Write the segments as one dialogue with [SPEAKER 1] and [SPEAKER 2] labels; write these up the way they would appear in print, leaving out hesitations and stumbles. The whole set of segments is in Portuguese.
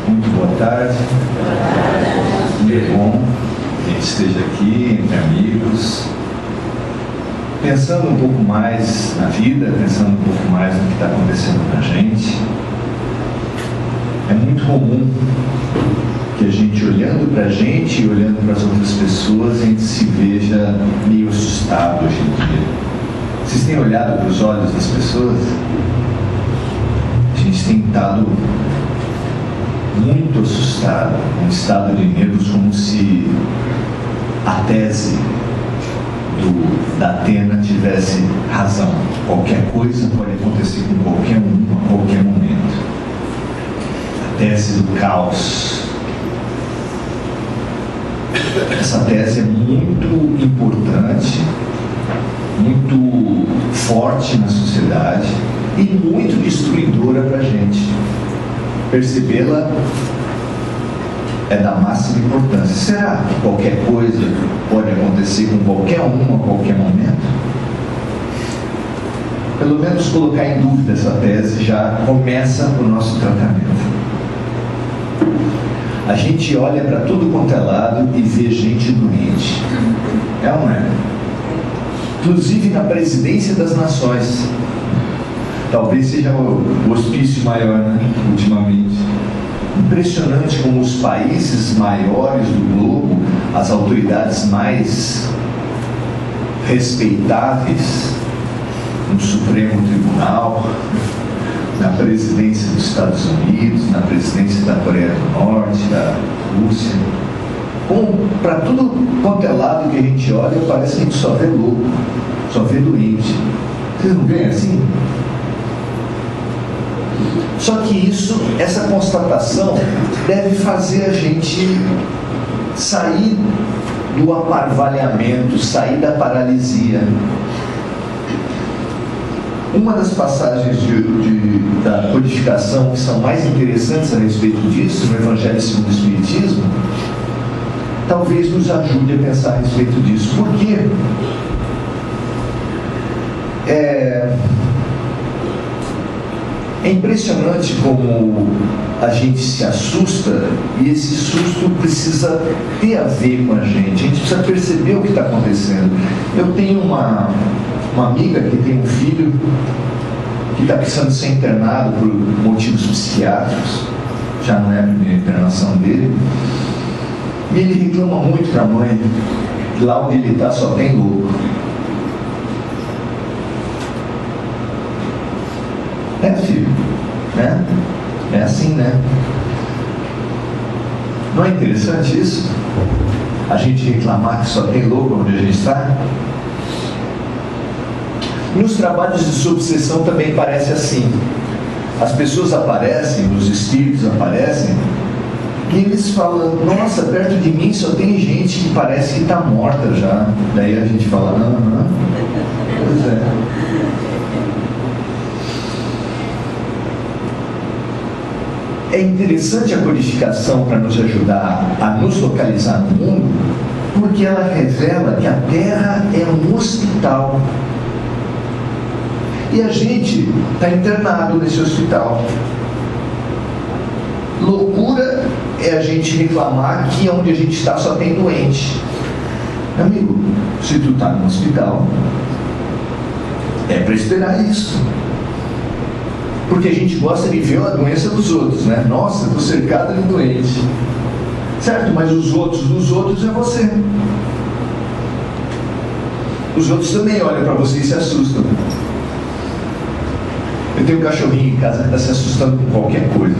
[SPEAKER 1] Muito boa tarde. Muito bom que a gente esteja aqui entre amigos, pensando um pouco mais na vida, pensando um pouco mais no que está acontecendo com a gente. É muito comum que a gente, olhando para a gente e olhando para as outras pessoas, a gente se veja meio assustado hoje em dia. Vocês têm olhado para os olhos das pessoas? A gente tem estado muito assustado, um estado de nervos, como se a tese da Atena tivesse razão. Qualquer coisa pode acontecer com qualquer um a qualquer momento. A tese do caos. Essa tese é muito importante, muito forte na sociedade e muito destruidora para a gente. Percebê-la é da máxima importância. Será que qualquer coisa pode acontecer com qualquer um a qualquer momento? Pelo menos colocar em dúvida essa tese já começa o nosso tratamento. A gente olha para tudo quanto é lado e vê gente doente. É ou não é? Inclusive na presidência das nações. Talvez seja o hospício maior, né? Ultimamente. Impressionante como os países maiores do globo, as autoridades mais respeitáveis, no Supremo Tribunal, na presidência dos Estados Unidos, na presidência da Coreia do Norte, da Rússia, para tudo quanto é lado que a gente olha, parece que a gente só vê louco, só vê doente. Vocês não veem assim? Só que essa constatação deve fazer a gente sair do aparvalhamento, sair da paralisia. Uma das passagens da codificação que são mais interessantes a respeito disso, no Evangelho segundo o Espiritismo, talvez nos ajude a pensar a respeito disso. Por quê? É impressionante como a gente se assusta e esse susto precisa ter a ver com a gente precisa perceber o que está acontecendo. Eu tenho uma amiga que tem um filho que está precisando ser internado por motivos psiquiátricos, já não é a primeira internação dele, e ele reclama muito para a mãe que lá onde ele está só tem louco. É, filho, né? É assim, né? Não é interessante isso? A gente reclamar que só tem louco onde a gente está? Nos trabalhos de subseção também parece assim. As pessoas aparecem, os espíritos aparecem, e eles falam, nossa, perto de mim só tem gente que parece que está morta já. Daí a gente fala, pois é. É interessante a codificação para nos ajudar a nos localizar no mundo, porque ela revela que a Terra é um hospital. E a gente está internado nesse hospital. Loucura é a gente reclamar que onde a gente está só tem doente. Amigo, se tu está no hospital, é para esperar isso. Porque a gente gosta de ver a doença dos outros, né? Nossa, estou cercado de doente. Certo, mas os outros dos outros é você. Os outros também olham para você e se assustam. Eu tenho um cachorrinho em casa que está se assustando com qualquer coisa.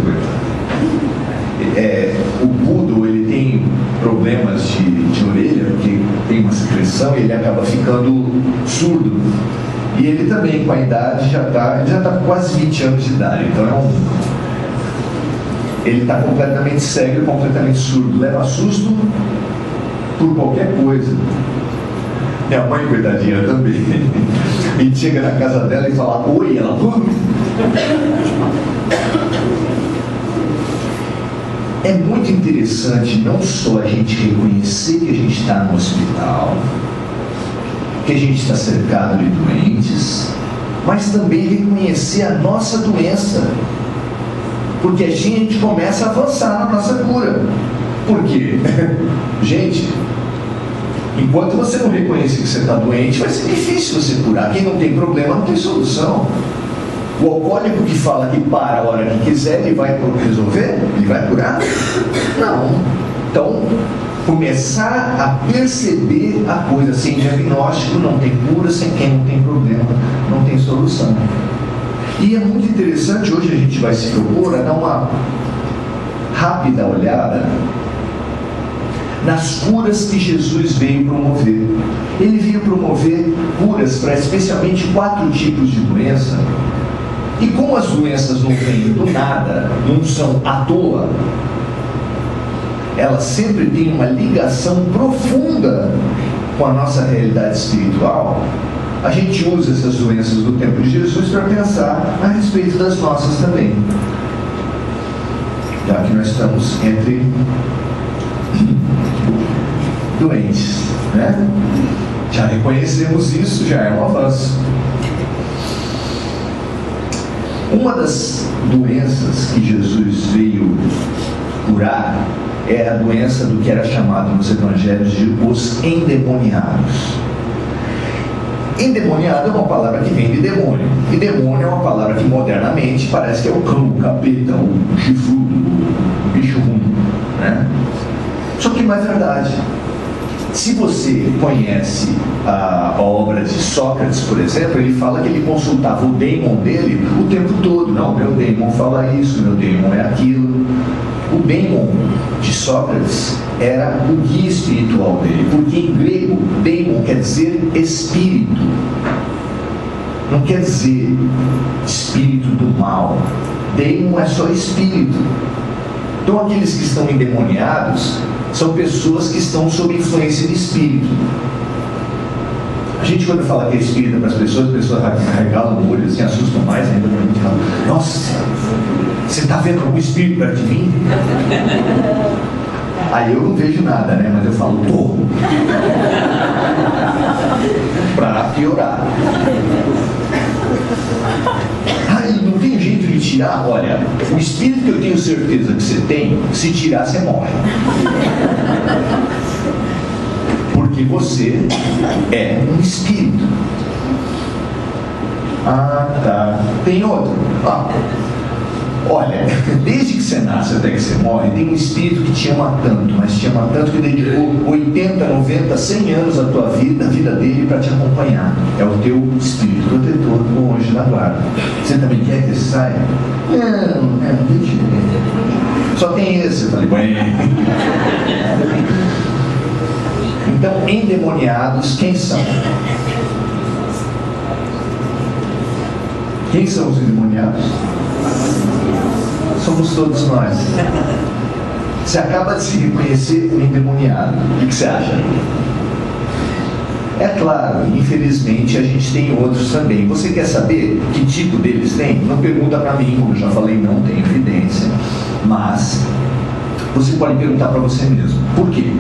[SPEAKER 1] O poodle, ele tem problemas de orelha, porque tem uma secreção e ele acaba ficando surdo. E ele também, com a idade, já está com quase 20 anos de idade. Então ele está completamente cego e completamente surdo. Leva susto por qualquer coisa. Minha mãe, coitadinha, também. A gente chega na casa dela e fala, oi, ela... É muito interessante não só a gente reconhecer que a gente está no hospital, que a gente está cercado de doentes, mas também reconhecer a nossa doença, porque a gente começa a avançar na nossa cura. Por quê? Gente, enquanto você não reconhecer que você está doente, vai ser difícil você curar. Quem não tem problema não tem solução. O alcoólico que fala que para a hora que quiser, ele vai resolver? Ele vai curar? Não. Então, começar a perceber a coisa sem diagnóstico não tem cura, sem quem não tem problema não tem solução. E é muito interessante, hoje a gente vai se propor a dar uma rápida olhada nas curas que Jesus veio promover. Ele veio promover curas para especialmente 4 tipos de doença. E como as doenças não vêm do nada, não são à toa, elas sempre têm uma ligação profunda com a nossa realidade espiritual. A gente usa essas doenças do tempo de Jesus para pensar a respeito das nossas também, já que nós estamos entre doentes, né? Já reconhecemos isso, já é um avanço. Uma das doenças que Jesus veio curar é a doença do que era chamado nos evangelhos de os endemoniados. Endemoniado é uma palavra que vem de demônio, e demônio é uma palavra que modernamente parece que é o cão, o capeta, o chifrudo, o bicho ruim, né? Só que não é verdade. Se você conhece a obra de Sócrates, por exemplo, ele fala que ele consultava o daimon dele o tempo todo. Não, meu daimon fala isso, meu daimon é aquilo. O daimon de Sócrates era o guia espiritual dele, porque em grego, daimon quer dizer espírito. Não quer dizer espírito do mal. Daimon é só espírito. Então aqueles que estão endemoniados são pessoas que estão sob influência de espírito. A gente, quando fala que é espírita para as pessoas regalam o olho, assim, assustam mais ainda. A gente fala, nossa, você está vendo algum espírito perto de mim? Aí eu não vejo nada, né? Mas eu falo, tô. Para piorar. Aí não tem jeito de tirar. Olha, o espírito que eu tenho certeza que você tem, se tirar você morre, porque você é um espírito. Ah, tá. Tem outro. Olha, desde que você nasce até que você morre, tem um espírito que te ama tanto, mas te ama tanto que dedicou 80, 90, 100 anos da tua vida, a vida dele, para te acompanhar. É o teu espírito protetor, o anjo da guarda. Você também quer que esse saia? Não tem jeito. Só tem esse. Eu falei, bem. Então, endemoniados, quem são? Quem são os endemoniados? Somos todos nós. Você acaba de se reconhecer um endemoniado. O que você acha? É claro, infelizmente a gente tem outros também. Você quer saber que tipo deles tem? Não pergunta para mim, como eu já falei, não tem evidência. Mas você pode perguntar para você mesmo. Por quê?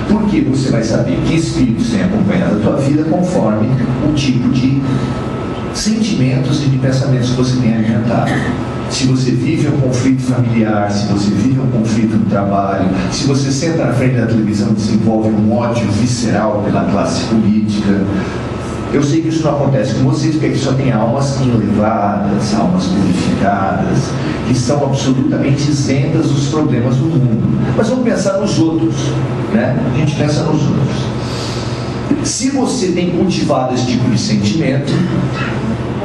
[SPEAKER 1] Porque você vai saber que espíritos têm acompanhado a tua vida conforme o tipo de sentimentos e de pensamentos que você tem alimentado. Se você vive um conflito familiar, se você vive um conflito no trabalho, se você senta na frente da televisão e desenvolve um ódio visceral pela classe política. Eu sei que isso não acontece com vocês, porque aqui só tem almas elevadas, almas purificadas, que são absolutamente isentas dos problemas do mundo. Mas vamos pensar nos outros, né? A gente pensa nos outros. Se você tem cultivado esse tipo de sentimento,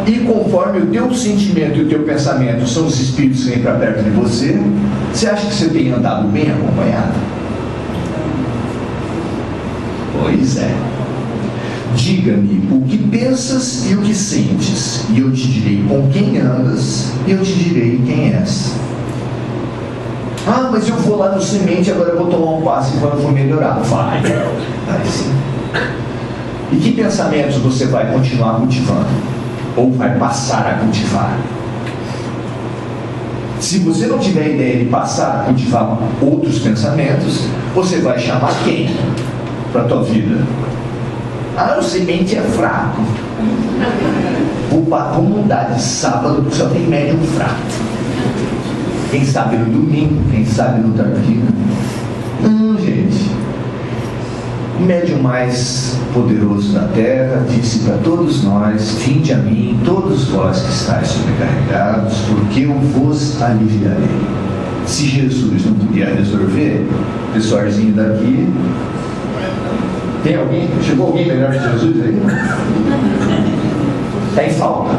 [SPEAKER 1] e conforme o teu sentimento e o teu pensamento são os espíritos que vêm para perto de você, você acha que você tem andado bem acompanhado? Pois é. Diga-me o que pensas e o que sentes, e eu te direi com quem andas, e eu te direi quem és. Ah, mas eu vou lá no semente, agora eu vou tomar um passe e vou melhorar. Vai sim. E que pensamentos você vai continuar cultivando? Ou vai passar a cultivar? Se você não tiver ideia de passar a cultivar outros pensamentos, você vai chamar quem para a tua vida?
[SPEAKER 2] O semente é fraco. Opa, como dá de sábado só tem médium fraco? Quem sabe no domingo, quem sabe no tardio? Não, gente. O médium mais poderoso da terra disse para todos nós: vinde a mim, todos vós que estáis sobrecarregados, porque eu vos aliviarei. Se Jesus não podia resolver, pessoalzinho daqui, tem alguém? Chegou alguém melhor que Jesus aí? Está em falta.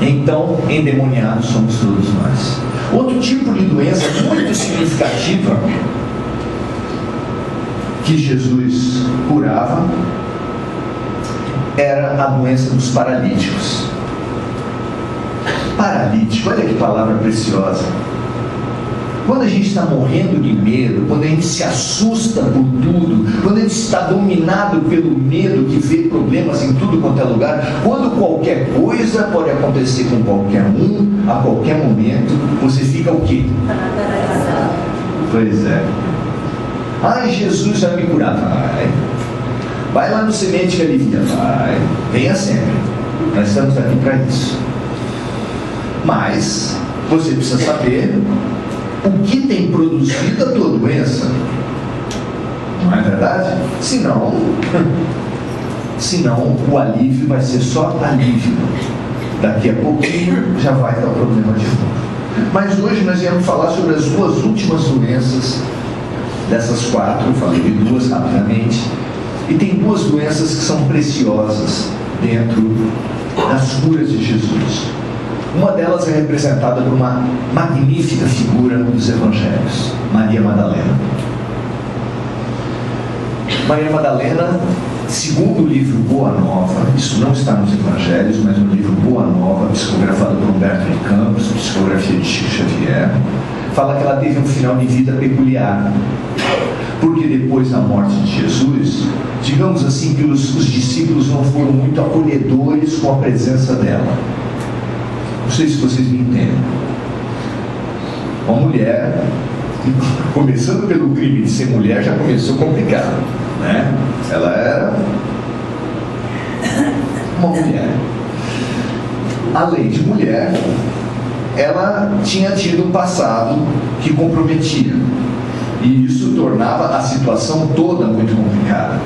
[SPEAKER 2] Então, endemoniados somos todos nós. Outro tipo de doença muito significativa que Jesus curava era a doença dos paralíticos. Paralítico, olha que palavra preciosa. Quando a gente está morrendo de medo, quando a gente se assusta por tudo, quando a gente está dominado pelo medo que vê problemas em tudo quanto é lugar, quando qualquer coisa pode acontecer com qualquer um, a qualquer momento, você fica o quê? Pois é. Jesus vai me curar. Vai lá no semente que alivia. Vai. Venha sempre. Nós estamos aqui para isso. Mas você precisa saber o que tem produzido a tua doença. Não é verdade? Senão o alívio vai ser só alívio. Daqui a pouquinho já vai dar o problema de novo. Mas hoje nós viemos falar sobre as duas últimas doenças dessas 4, eu falei de 2 rapidamente, e tem 2 doenças que são preciosas dentro das curas de Jesus. Uma delas é representada por uma magnífica figura dos evangelhos, Maria Madalena. Maria Madalena, segundo o livro Boa Nova, isso não está nos evangelhos, mas no livro Boa Nova, psicografado por Humberto de Campos, psicografia de Chico Xavier, fala que ela teve um final de vida peculiar, porque depois da morte de Jesus, digamos assim que os discípulos não foram muito acolhedores com a presença dela. Não sei se vocês me entendem. Uma mulher, começando pelo crime de ser mulher, já começou complicado, né? Ela era uma mulher. Além de mulher, ela tinha tido um passado que comprometia, e isso tornava a situação toda muito complicada.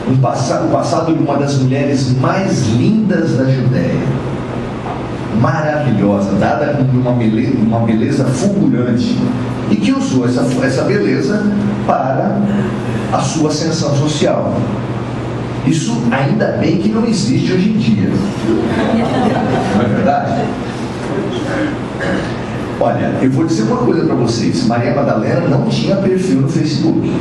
[SPEAKER 2] O passado de uma das mulheres mais lindas da Judéia, maravilhosa, dada com uma beleza fulgurante, e que usou essa beleza para a sua ascensão social. Isso ainda bem que não existe hoje em dia, não é verdade? Olha, eu vou dizer uma coisa para vocês: Maria Madalena não tinha perfil no Facebook,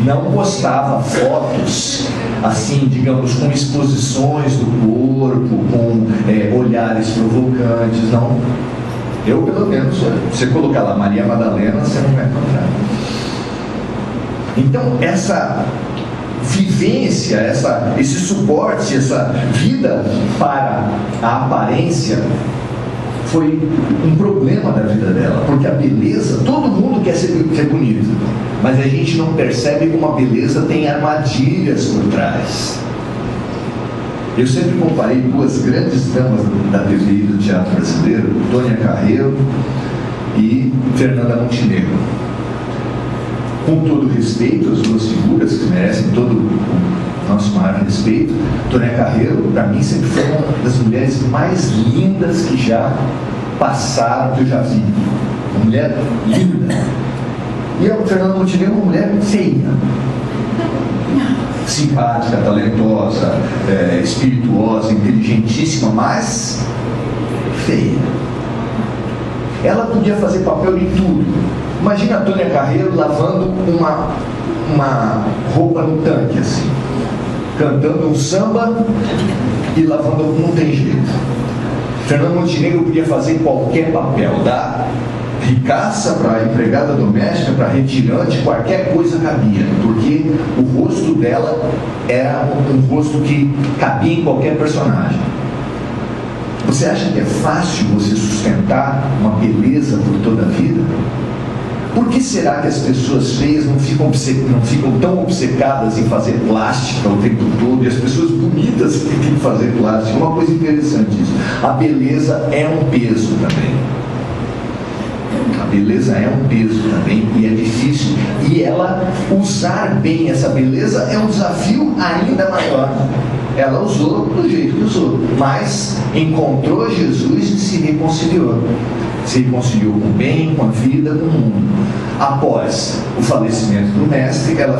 [SPEAKER 2] não postava fotos assim, digamos, com exposições do corpo, com olhares provocantes, não. Eu, pelo menos, se você colocar lá Maria Madalena, você não vai encontrar. Então, essa vivência, esse suporte, essa vida para a aparência foi um problema da vida dela, porque a beleza, todo mundo quer ser bonito, mas a gente não percebe como a beleza tem armadilhas por trás. Eu sempre comparei 2 grandes damas da TV e do teatro brasileiro, Tônia Carreiro e Fernanda Montenegro. Com todo respeito, as 2 figuras que merecem todo o nosso maior respeito, Tônia Carreiro, para mim, sempre foi uma das mulheres mais lindas que já passaram, que eu já vi. Uma mulher linda. E a Fernanda Montenegro, uma mulher feia. Simpática, talentosa, espirituosa, inteligentíssima, mas feia. Ela podia fazer papel de tudo. Imagina a Tônia Carreiro lavando uma roupa no tanque, assim, cantando um samba e lavando, não tem jeito. Fernando Montenegro podia fazer qualquer papel, da ricaça para empregada doméstica, para retirante, qualquer coisa cabia, porque o rosto dela era um rosto que cabia em qualquer personagem. Você acha que é fácil você sustentar uma beleza por toda a vida? Por que será que as pessoas feias não ficam tão obcecadas em fazer plástica o tempo todo, e as pessoas bonitas que têm que fazer plástica? Uma coisa interessante isso. A beleza é um peso também. A beleza é um peso também, e é difícil. E ela usar bem essa beleza é um desafio ainda maior. Ela usou do jeito que usou, mas encontrou Jesus e se reconciliou. Se reconciliou com o bem, com a vida, com o mundo. Após o falecimento do mestre, ela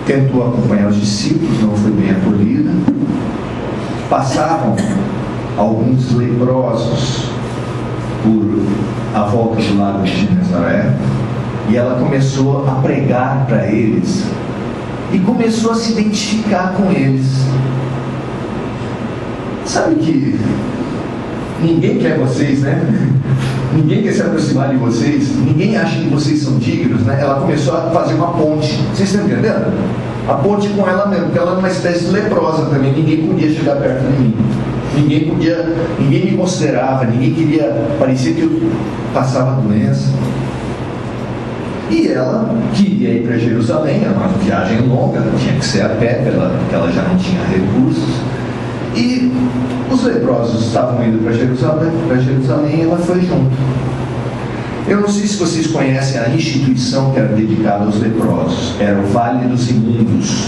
[SPEAKER 2] tentou acompanhar os discípulos, não foi bem acolhida. Passavam alguns leprosos por a volta do lago de Genezaré, e ela começou a pregar para eles e começou a se identificar com eles. Sabe que ninguém quer vocês, né? Ninguém quer se aproximar de vocês, ninguém acha que vocês são dignos, né? Ela começou a fazer uma ponte. Vocês estão entendendo? A ponte com ela mesmo, porque ela era uma espécie de leprosa também, ninguém podia chegar perto de mim. Ninguém me considerava, ninguém queria, parecia que eu passava doença. E ela queria ir para Jerusalém, era uma viagem longa, tinha que ser a pé, porque ela já não tinha recursos. E os leprosos estavam indo para Jerusalém, e ela foi junto. Eu não sei se vocês conhecem a instituição que era dedicada aos leprosos, era o Vale dos Imundos.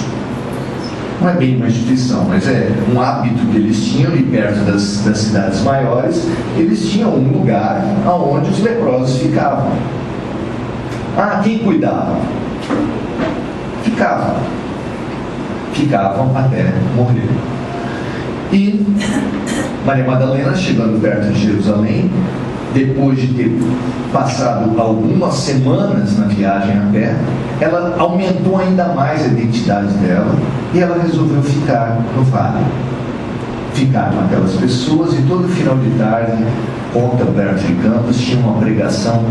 [SPEAKER 2] Não é bem uma instituição, mas é um hábito que eles tinham, e perto das cidades maiores, eles tinham um lugar onde os leprosos ficavam. Quem cuidava? Ficavam até morrer. E Maria Madalena, chegando perto de Jerusalém, depois de ter passado algumas semanas na viagem a pé, ela aumentou ainda mais a identidade dela, e ela resolveu ficar no vale, ficar com aquelas pessoas. E todo final de tarde, conta Alberto de Campos, tinha uma pregação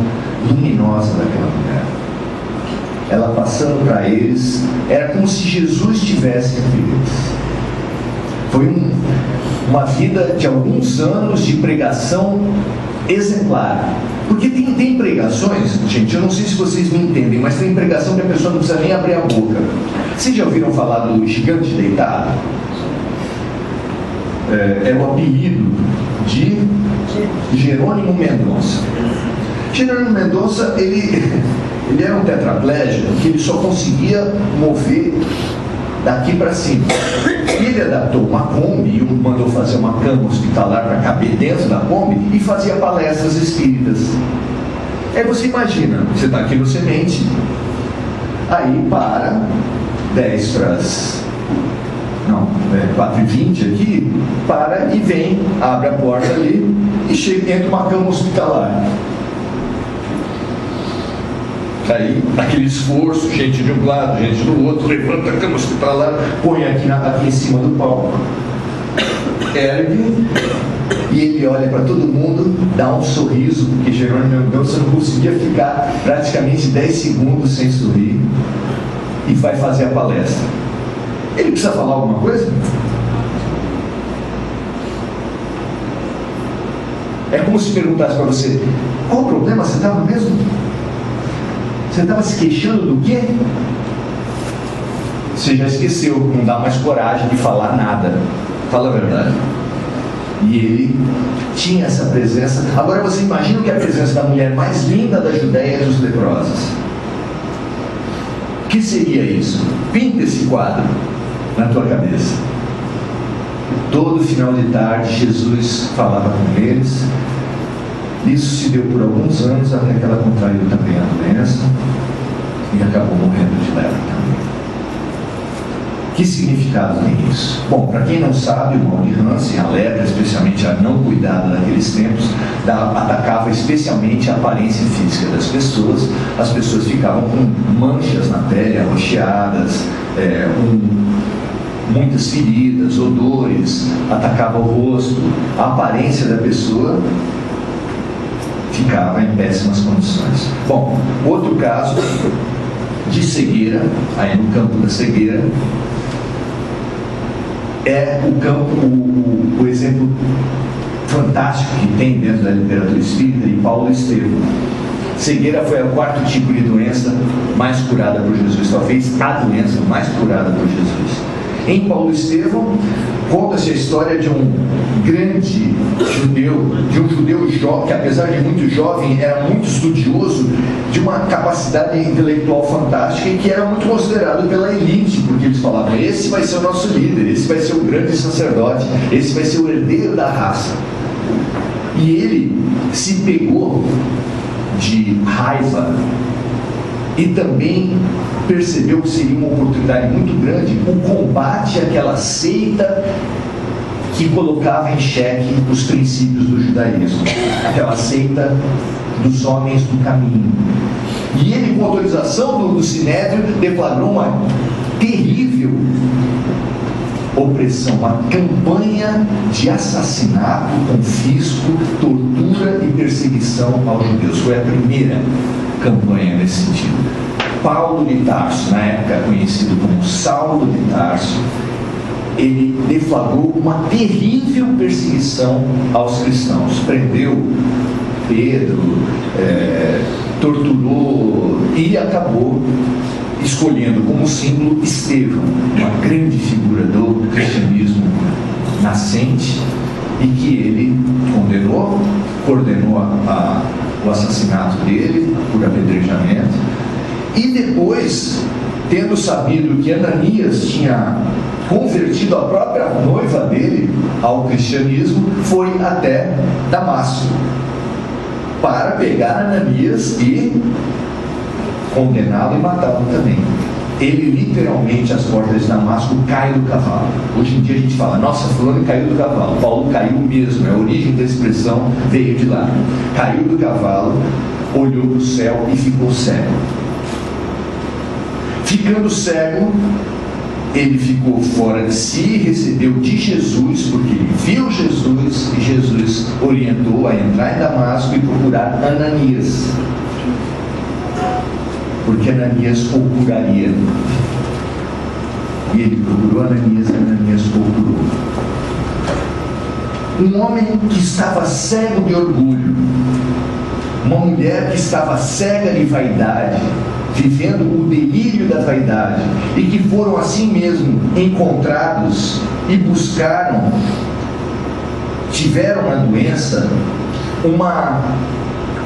[SPEAKER 2] luminosa daquela mulher. Ela passando para eles, era como se Jesus estivesse entre eles. Foi uma vida de alguns anos de pregação exemplar. Porque tem pregações, gente, eu não sei se vocês me entendem, mas tem pregação que a pessoa não precisa nem abrir a boca. Vocês já ouviram falar do gigante deitado? É o apelido de Jerônimo Mendonça. Jerônimo Mendonça, ele era um tetraplégico que ele só conseguia mover daqui para cima. Ele adaptou uma Kombi e mandou fazer uma cama hospitalar para caber dentro da Kombi, e fazia palestras espíritas. Aí você imagina, você está aqui no Semente, aí para 4h20 aqui, para e vem, abre a porta ali e chega, entra uma cama hospitalar. Aí, naquele esforço, gente de um lado, gente do outro, levanta a cama hospitalar, põe aqui em cima do palco, ergue, e ele olha para todo mundo, dá um sorriso, porque Jerônimo Mendonça não conseguia ficar praticamente 10 segundos sem sorrir, e vai fazer a palestra. Ele precisa falar alguma coisa? É como se perguntasse para você: qual o problema? Você estava mesmo? Você estava se queixando do quê? Você já esqueceu, não dá mais coragem de falar nada. Fala a verdade. E ele tinha essa presença. Agora você imagina que é a presença da mulher mais linda da Judéia dos leprosos. O que seria isso? Pinta esse quadro na tua cabeça. Todo final de tarde Jesus falava com eles. Isso se deu por alguns anos, até que ela contraiu também a doença e acabou morrendo de lepra também. Que significado tem isso? Bom, para quem não sabe, o mal de Hansen, a lepra, especialmente a não cuidada naqueles tempos, atacava especialmente a aparência física das pessoas. As pessoas ficavam com manchas na pele, arroxeadas, muitas feridas, odores, atacava o rosto, a aparência da pessoa ficava em péssimas condições. Bom, outro caso de cegueira, aí no campo da cegueira, é o exemplo fantástico que tem dentro da literatura espírita de Paulo Estevam. Cegueira foi o quarto tipo de doença mais curada por Jesus, talvez a doença mais curada por Jesus. Em Paulo Estevão, conta-se a história de um grande judeu, que apesar de muito jovem, era muito estudioso, de uma capacidade intelectual fantástica e que era muito considerado pela elite, porque eles falavam: esse vai ser o nosso líder, esse vai ser o grande sacerdote, esse vai ser o herdeiro da raça. E ele se pegou de raiva e também percebeu que seria uma oportunidade muito grande o combate àquela seita que colocava em xeque os princípios do judaísmo, aquela seita dos homens do caminho. E ele, com autorização do Sinédrio, deflagrou uma terrível opressão, uma campanha de assassinato, confisco, tortura e perseguição aos judeus. Foi a primeira campanha nesse sentido. Paulo de Tarso, na época conhecido como Saulo de Tarso, ele deflagrou uma terrível perseguição aos cristãos. Prendeu Pedro, torturou e acabou escolhendo como símbolo Estevão, uma grande figura do cristianismo nascente, e que ele condenou, coordenou o assassinato dele por apedrejamento. E depois, tendo sabido que Ananias tinha convertido a própria noiva dele ao cristianismo, foi até Damasco para pegar Ananias e condená-lo e matá-lo também. Ele literalmente, às portas de Damasco, cai do cavalo. Hoje em dia a gente fala: nossa, fulano caiu do cavalo. Paulo caiu mesmo, a origem da expressão veio de lá. Caiu do cavalo, olhou para o céu e ficou cego. Ficando cego, ele ficou fora de si, recebeu de Jesus, porque ele viu Jesus, e Jesus orientou a entrar em Damasco e procurar Ananias, porque Ananias o curaria. E ele procurou Ananias, e Ananias o curou. Um homem que estava cego de orgulho, uma mulher que estava cega de vaidade, vivendo o delírio da vaidade, e que foram assim mesmo encontrados e buscaram, tiveram uma doença, uma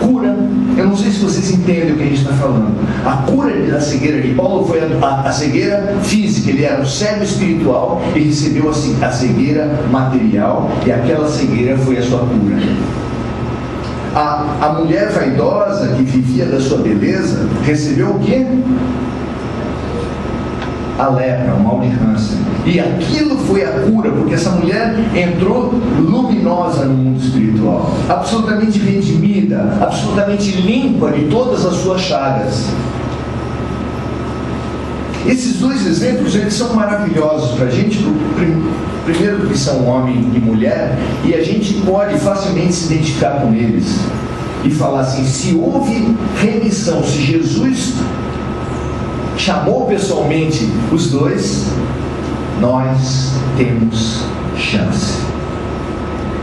[SPEAKER 2] cura. Eu não sei se vocês entendem o que a gente está falando. A cura da cegueira de Paulo foi a cegueira física. Ele era um cego espiritual e recebeu a cegueira material, e aquela cegueira foi a sua cura. A mulher vaidosa que vivia da sua beleza recebeu o quê? A lepra, o mal de Hansen. E aquilo foi a cura, porque essa mulher entrou luminosa no mundo espiritual, absolutamente redimida, absolutamente limpa de todas as suas chagas. Esses dois exemplos, eles são maravilhosos para a gente. Primeiro, porque são homem e mulher, e a gente pode facilmente se identificar com eles e falar assim: se houve remissão, se Jesus chamou pessoalmente os dois, nós temos chance.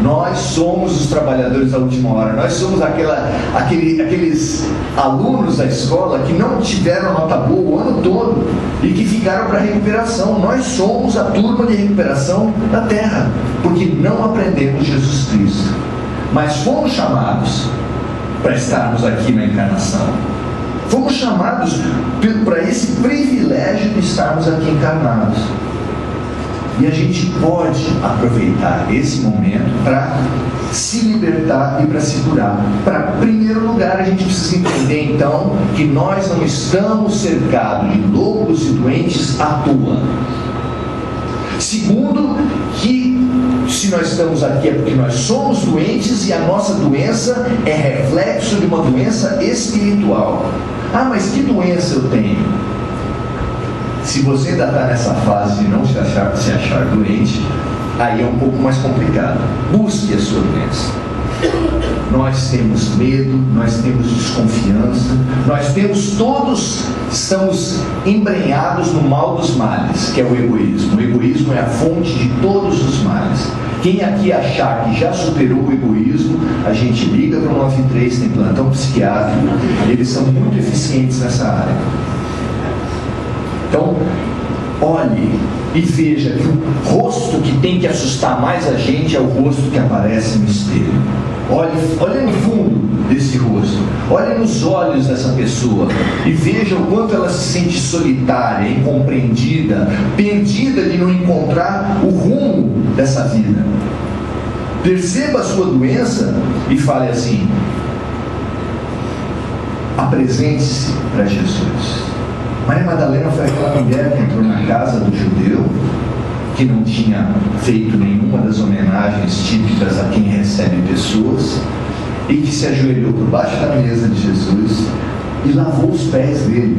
[SPEAKER 2] Nós somos os trabalhadores da última hora. Nós somos aqueles alunos da escola que não tiveram nota boa o ano todo e que ficaram para recuperação. Nós somos a turma de recuperação da terra, porque não aprendemos Jesus Cristo, mas fomos chamados para estarmos aqui na encarnação. Fomos chamados para esse privilégio de estarmos aqui encarnados. E a gente pode aproveitar esse momento para se libertar e para se curar. Para, primeiro lugar, a gente precisa entender então que nós não estamos cercados de loucos e doentes à toa. Segundo, que se nós estamos aqui é porque nós somos doentes, e a nossa doença é reflexo de uma doença espiritual. Ah, mas que doença eu tenho? Se você ainda está nessa fase de não se achar doente, aí é um pouco mais complicado. Busque a sua doença. Nós temos medo, nós temos desconfiança, todos estamos embrenhados no mal dos males, que é o egoísmo. O egoísmo é a fonte de todos os males. Quem aqui achar que já superou o egoísmo, a gente liga para o 93, tem plantão psiquiátrico, eles são muito eficientes nessa área. Então, olhe e veja que o rosto que tem que assustar mais a gente é o rosto que aparece no espelho. Olhe no fundo desse rosto, olhe nos olhos dessa pessoa e veja o quanto ela se sente solitária, incompreendida, perdida de não encontrar o rumo dessa vida. Perceba a sua doença e fale assim: apresente-se para Jesus. Maria Madalena foi aquela mulher que entrou na casa do judeu, que não tinha feito nenhuma das homenagens típicas a quem recebe pessoas, e que se ajoelhou por baixo da mesa de Jesus e lavou os pés dele,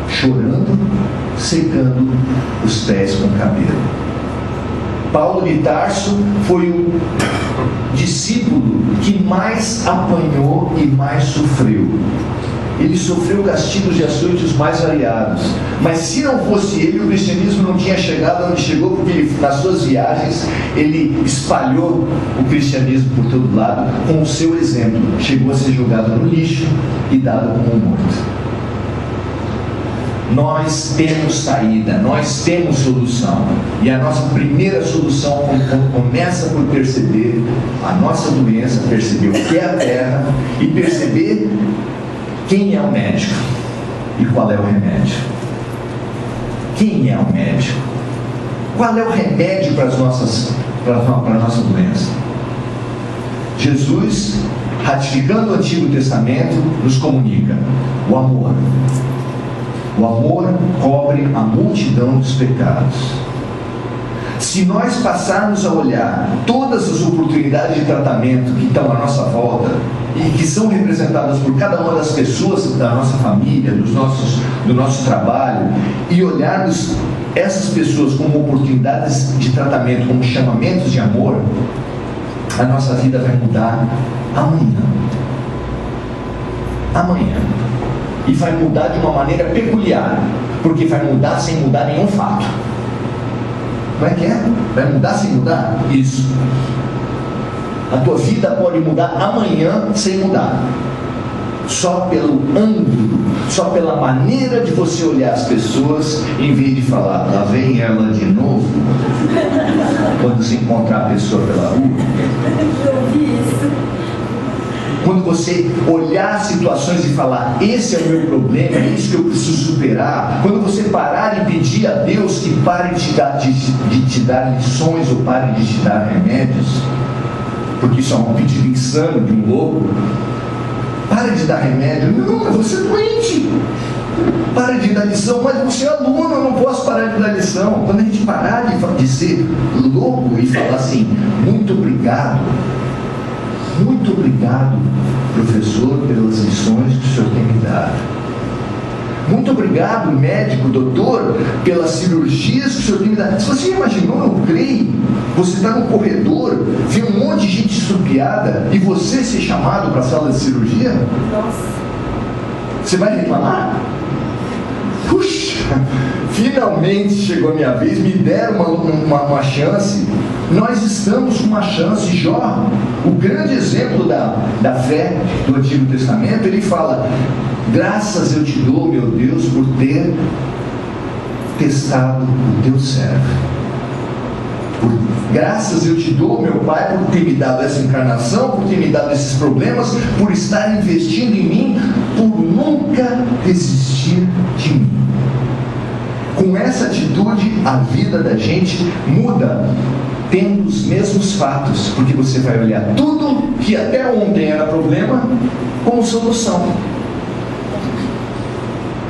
[SPEAKER 2] chorando, secando os pés com o cabelo. Paulo de Tarso foi o discípulo que mais apanhou e mais sofreu. Ele sofreu castigos de açoites mais variados, mas se não fosse ele, o cristianismo não tinha chegado onde chegou, porque ele, nas suas viagens ele espalhou o cristianismo por todo lado com o seu exemplo. Chegou a ser jogado no lixo e dado como morto. Nós temos saída, nós temos solução, e a nossa primeira solução começa por perceber a nossa doença, perceber o que é a terra e perceber quem é o médico e qual é o remédio. Quem é o médico? Qual é o remédio para a nossa doença? Jesus, ratificando o Antigo Testamento, nos comunica o amor. O amor cobre a multidão dos pecados. Se nós passarmos a olhar todas as oportunidades de tratamento que estão à nossa volta e que são representadas por cada uma das pessoas da nossa família, do nosso trabalho, e olharmos essas pessoas como oportunidades de tratamento, como chamamentos de amor, a nossa vida vai mudar amanhã. Amanhã. E vai mudar de uma maneira peculiar, porque vai mudar sem mudar nenhum fato. Como é que é? Vai mudar sem mudar? Isso. A tua vida pode mudar amanhã sem mudar. Só pelo ângulo, só pela maneira de você olhar as pessoas, em vez de falar, lá vem ela de novo. Quando você encontrar a pessoa pela rua. Quando você olhar situações e falar, esse é o meu problema, é isso que eu preciso superar. Quando você parar e pedir a Deus que pare de te dar lições ou pare de te dar remédios, porque isso é um pedido insano de um louco. Pare de dar remédio. Não, mas você é doente. Pare de dar lição. Mas você é aluno, eu não posso parar de dar lição. Quando a gente parar de ser louco e falar assim, muito obrigado, professor, pelas lições que o senhor tem me dado. Muito obrigado, médico, doutor, pelas cirurgias que o senhor tem me dado. Se você imaginou, eu creio, você está no corredor, vê um monte de gente estrupiada e você ser chamado para a sala de cirurgia? Nossa. Você vai reclamar? Puxa, finalmente chegou a minha vez, me deram uma chance. Nós estamos com uma chance. Jó, o grande exemplo da fé do Antigo Testamento, ele fala, graças eu te dou, meu Deus, por ter testado o teu servo. Graças eu te dou, meu Pai, por ter me dado essa encarnação, por ter me dado esses problemas, por estar investindo em mim, por nunca desistir de mim. Com essa atitude, a vida da gente muda, tendo os mesmos fatos, porque você vai olhar tudo que até ontem era problema como solução.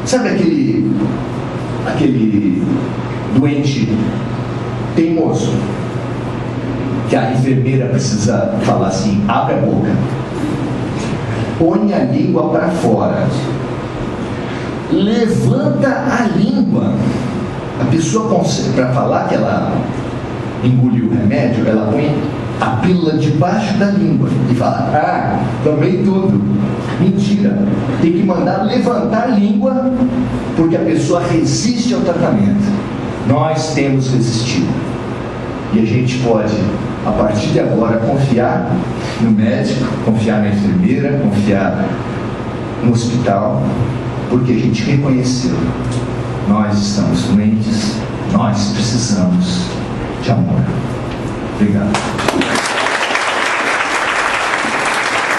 [SPEAKER 2] Sabe aquele doente teimoso, que a enfermeira precisa falar assim, abre a boca, põe a língua para fora, levanta a língua. A pessoa consegue, para falar que ela engoliu o remédio, ela põe a pílula debaixo da língua e fala: ah, tomei tudo. Mentira. Tem que mandar levantar a língua, porque a pessoa resiste ao tratamento. Nós temos resistido. E a gente pode, a partir de agora, confiar no médico, confiar na enfermeira, confiar no hospital, porque a gente reconheceu: nós estamos doentes, nós precisamos de amor. Obrigado.